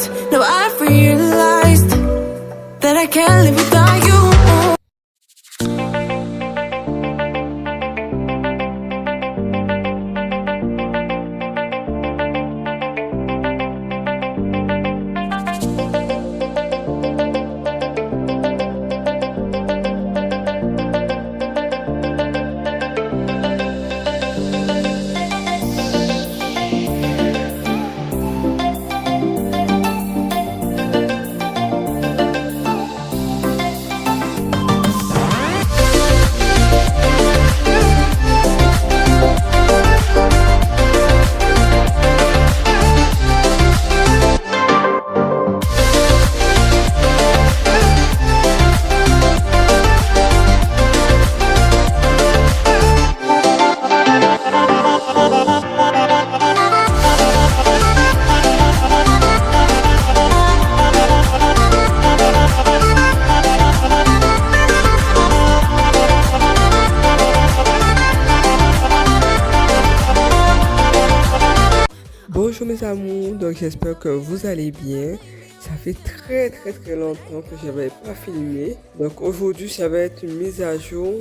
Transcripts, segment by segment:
night. No, I've realized that I can't live without you. Bonjour mes amours, donc j'espère que vous allez bien. Ça fait très longtemps que je n'avais pas filmé. Donc aujourd'hui ça va être une mise à jour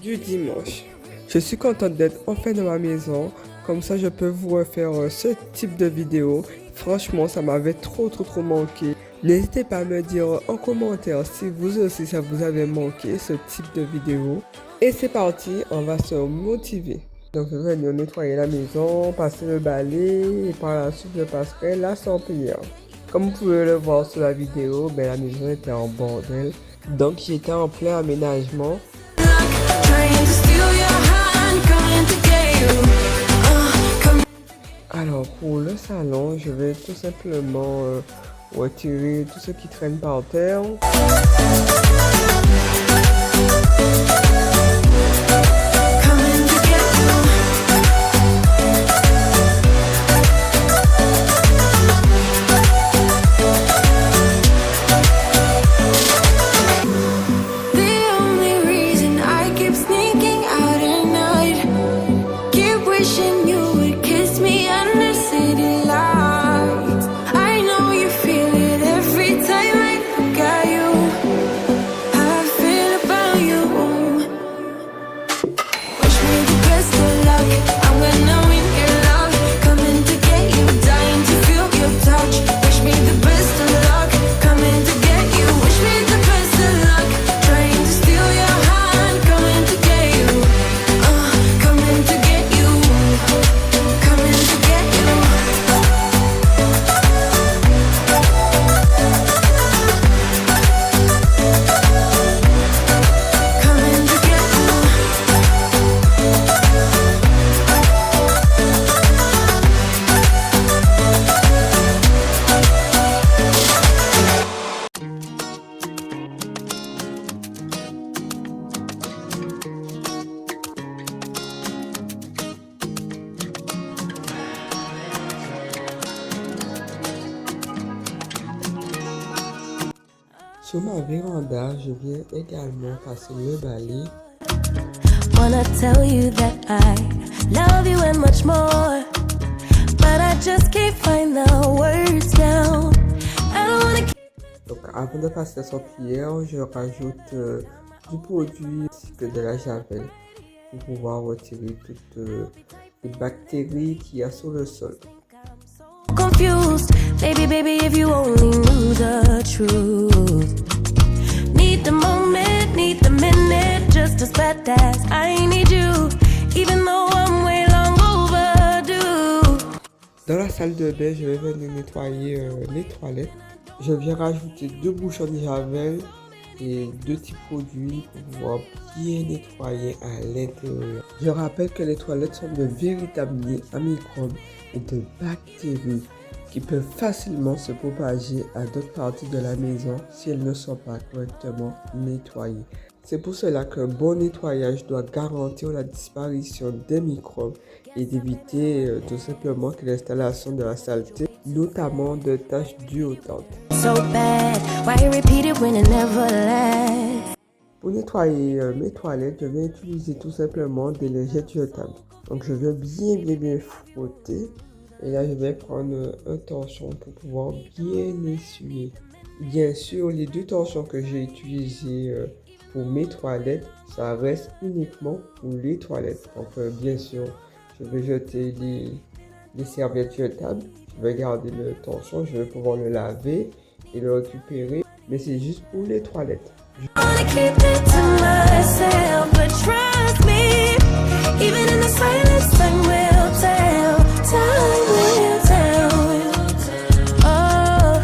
du dimanche. Je suis contente d'être enfin dans ma maison. Comme ça je peux vous refaire ce type de vidéo. Franchement ça m'avait trop manqué. N'hésitez pas à me dire en commentaire si vous aussi ça vous avait manqué ce type de vidéo. Et c'est parti, on va se motiver. Donc je vais venir nettoyer la maison, passer le balai et par la suite je passerai la serpillière. Comme vous pouvez le voir sur la vidéo, la maison était en bordel. Donc j'étais en plein aménagement. Alors pour le salon, je vais tout simplement retirer tout ce qui traîne par terre. Sur ma véranda, je viens également passer le balai. Wanna tell you that I love you and much more, but I just can't find the words now. I don't wanna... Donc avant de passer la serpillière, je rajoute du produit ainsi que de la javel pour pouvoir retirer toutes les bactéries qu'il y a sur le sol. Confused, baby, if you only knew the truth. Need the moment, need the minute, just as bad as I need you, even though I'm way long overdue. Dans la salle de bain, je vais venir nettoyer les toilettes. Je viens rajouter 2 bouchons de javel et 2 petits produits pour pouvoir bien nettoyer à l'intérieur. Je rappelle que les toilettes sont de véritables nids à microbes et de bactéries qui peuvent facilement se propager à d'autres parties de la maison si elles ne sont pas correctement nettoyées. C'est pour cela qu'un bon nettoyage doit garantir la disparition des microbes et d'éviter tout simplement que l'installation de la saleté, notamment de taches duotantes. Pour nettoyer mes toilettes, je vais utiliser tout simplement des lingettes jetables. Donc je vais bien frotter Et là, je vais prendre un torchon pour pouvoir bien essuyer. Bien sûr, les 2 torchons que j'ai utilisés pour mes toilettes, ça reste uniquement pour les toilettes. Donc, bien sûr, je vais jeter les serviettes jetables. Je vais garder le torchon, je vais pouvoir le laver et le récupérer. Mais c'est juste pour les toilettes. Wanna keep it to myself, but trust me, even in the silence, time will tell. Time will tell. Oh,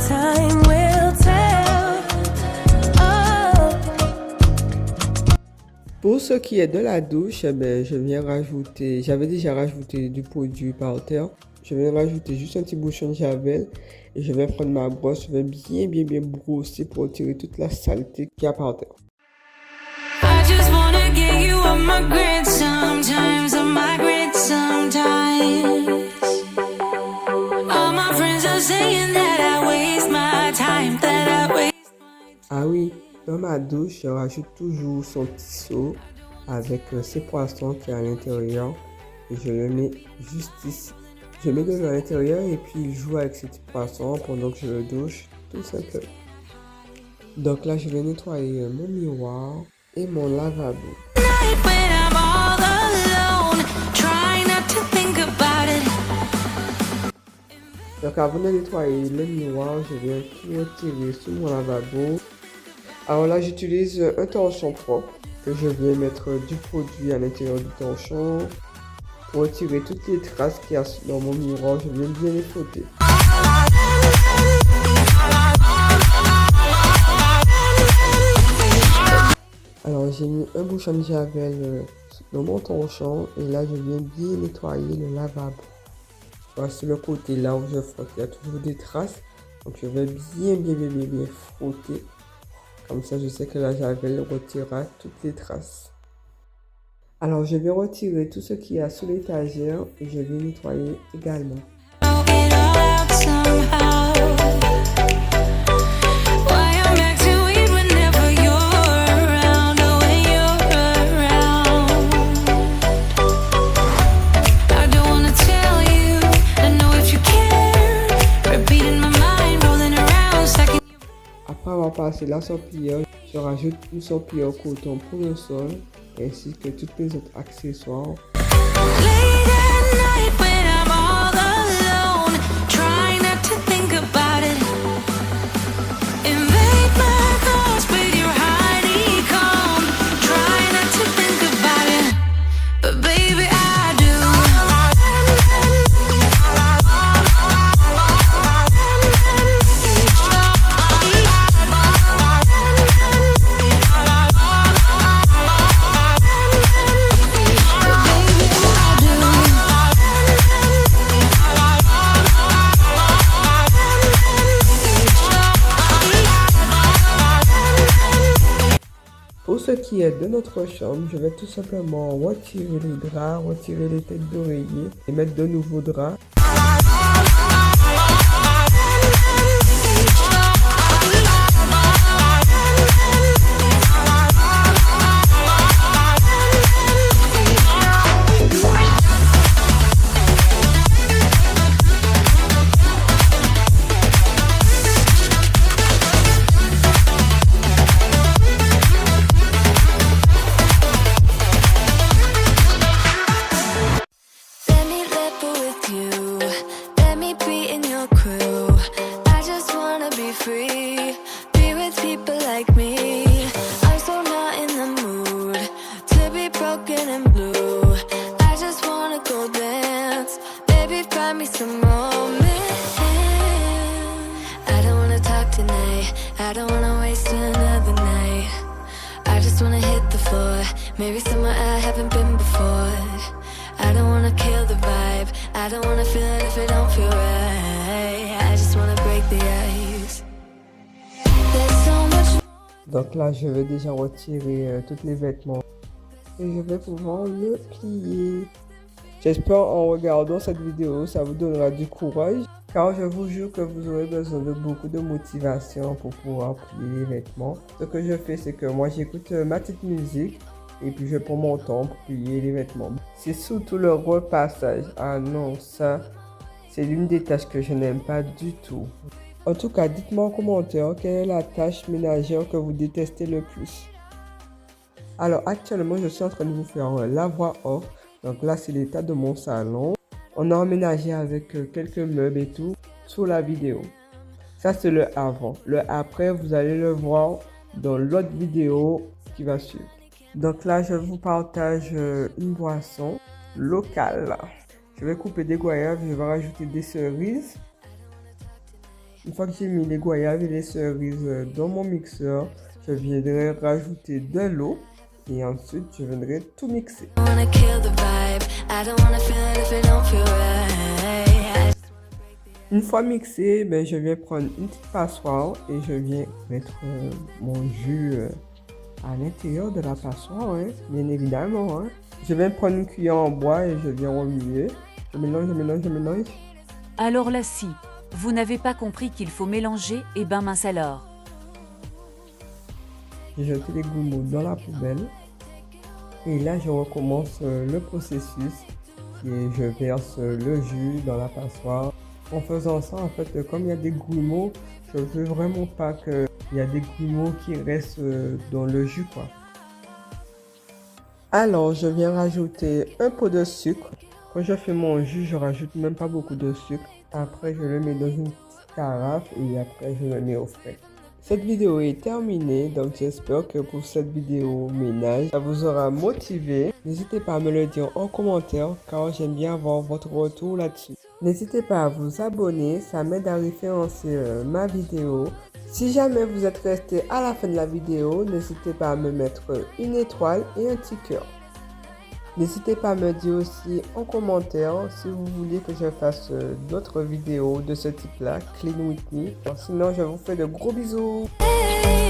time will tell. Oh. Pour ce qui est de la douche, eh ben, je viens rajouter, j'avais déjà rajouté du produit par terre. Je vais rajouter juste un petit bouchon de javel et je vais prendre ma brosse, je vais bien brosser pour retirer toute la saleté qu'il y a par terre. I just wanna get you on my grid sometimes, on my grid sometimes. All my friends are saying that I waste my time, that I waste. Ah oui, dans ma douche, je rajoute toujours son petit seau avec ses poissons qui est à l'intérieur et je le mets juste ici. Je mets de l'eau à l'intérieur et puis je joue avec ces petits poissons pendant que je le douche, tout simplement. Donc là, je vais nettoyer mon miroir et mon lavabo. Night when I'm all alone, try not to think about it. Donc avant de nettoyer le miroir, je viens tout retirer sous mon lavabo. Alors là, j'utilise un torchon propre que je vais mettre du produit à l'intérieur du torchon. Pour retirer toutes les traces qu'il y a dans mon miroir, je viens bien les frotter. Alors j'ai mis un bouchon de javel dans mon torchon et là je viens bien nettoyer le lavabo. Voici le côté là où je frotte, il y a toujours des traces. Donc je vais bien frotter. Comme ça je sais que la javel retirera toutes les traces. Alors je vais retirer tout ce qu'il y a sous l'étagère et je vais nettoyer également. Throw it all out somehow. Why I'm acting weird whenever you're around, oh, when you're around. I don't wanna tell you, I know if you care. Repeating my mind, rolling around, second. Après avoir passé la serpillière, je rajoute une serpillière coton pour le sol ainsi que tous les autres accessoires. Late at night when I'm all alone, try not to think about it. Invade my thoughts with your honeycomb. Try not to think about it, but baby I do. Pour ce qui est de notre chambre, je vais tout simplement retirer les draps, retirer les têtes d'oreiller et mettre de nouveaux draps. Let me live with you. Let me be in your crew. I just wanna be free. Be with people like me. I'm so not in the mood to be broken and blue. I just wanna go dance. Baby, find me some romance. I don't wanna talk tonight. I don't wanna waste another night. I just wanna hit the floor. Maybe somewhere I haven't been before. I don't wanna kill the vibe. I don't wanna feel it if it don't feel right. I just wanna break the ice. There's so much. Donc là, je vais déjà retirer tous les vêtements et je vais pouvoir le plier. J'espère en regardant cette vidéo, ça vous donnera du courage car je vous jure que vous aurez besoin de beaucoup de motivation pour pouvoir plier les vêtements. Ce que je fais, c'est que moi j'écoute ma petite musique et puis je prends mon temps pour plier les vêtements. C'est surtout le repassage. Ah non, ça, c'est l'une des tâches que je n'aime pas du tout. En tout cas, dites-moi en commentaire quelle est la tâche ménagère que vous détestez le plus. Alors actuellement, je suis en train de vous faire la voix off. Donc là, c'est l'état de mon salon. On a emménagé avec quelques meubles et tout sur la vidéo. Ça, c'est le avant. Le après, vous allez le voir dans l'autre vidéo qui va suivre. Donc là, je vous partage une boisson locale. Je vais couper des goyaves, je vais rajouter des cerises. Une fois que j'ai mis les goyaves et les cerises dans mon mixeur, je viendrai rajouter de l'eau et ensuite je viendrai tout mixer. Une fois mixé, je viens prendre une petite passoire et je viens mettre mon jus à l'intérieur de la passoire, hein, bien évidemment. Hein. Je viens prendre une cuillère en bois et je viens remuer. Je mélange, je mélange, je mélange. Alors là si, vous n'avez pas compris qu'il faut mélanger, et ben mince alors. J'ai jeté les grumeaux dans la poubelle. Et là, je recommence le processus. Et je verse le jus dans la passoire. En faisant ça, en fait, comme il y a des grumeaux, je veux vraiment pas qu'il y a des grumeaux qui restent dans le jus, quoi. Alors, je viens rajouter un pot de sucre. Quand je fais mon jus, je rajoute même pas beaucoup de sucre. Après, je le mets dans une petite carafe et après, je le mets au frais. Cette vidéo est terminée, donc j'espère que pour cette vidéo ménage, ça vous aura motivé. N'hésitez pas à me le dire en commentaire car j'aime bien avoir votre retour là-dessus. N'hésitez pas à vous abonner, ça m'aide à référencer ma vidéo. Si jamais vous êtes resté à la fin de la vidéo, n'hésitez pas à me mettre une étoile et un petit cœur. N'hésitez pas à me dire aussi en commentaire si vous voulez que je fasse d'autres vidéos de ce type-là, Clean with me. Sinon, je vous fais de gros bisous. Hey.